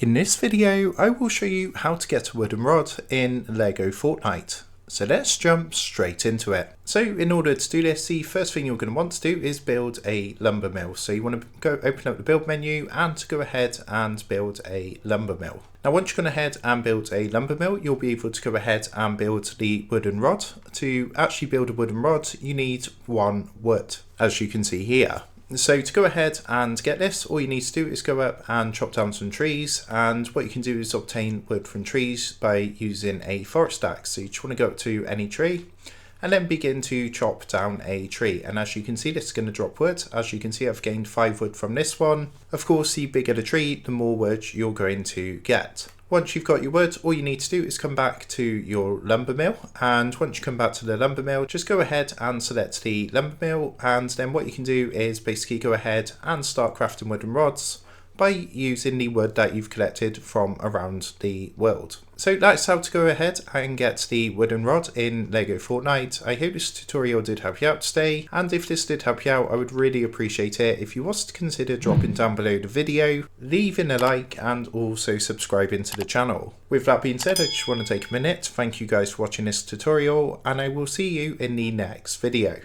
In this video, I will show you how to get a wooden rod in Lego Fortnite. So let's jump straight into it. So in order to do this, the first thing you're going to want to do is build a lumber mill. So you want to go open up the build menu and to go ahead and build a lumber mill. Now once you've gone ahead and built a lumber mill, you'll be able to go ahead and build the wooden rod. To actually build a wooden rod, you need one wood, as you can see here. So to go ahead and get this, all you need to do is go up and chop down some trees, and what you can do is obtain wood from trees by using a forest axe. So you just want to go up to any tree and then begin to chop down a tree, and as you can see, this is going to drop wood. As you can see, I've gained 5 wood from this one. Of course, the bigger the tree, the more wood you're going to get. Once you've got your wood, all you need to do is come back to your lumber mill, and once you come back to the lumber mill, just go ahead and select the lumber mill, and then what you can do is basically go ahead and start crafting wooden rods by using the wood that you've collected from around the world. So that's how to go ahead and get the wooden rod in Lego Fortnite. I hope this tutorial did help you out today, and if this did help you out, I would really appreciate it if you was to consider dropping down below the video, leaving a like, and also subscribing to the channel. With that being said, I just want to take a minute to thank you guys for watching this tutorial, and I will see you in the next video.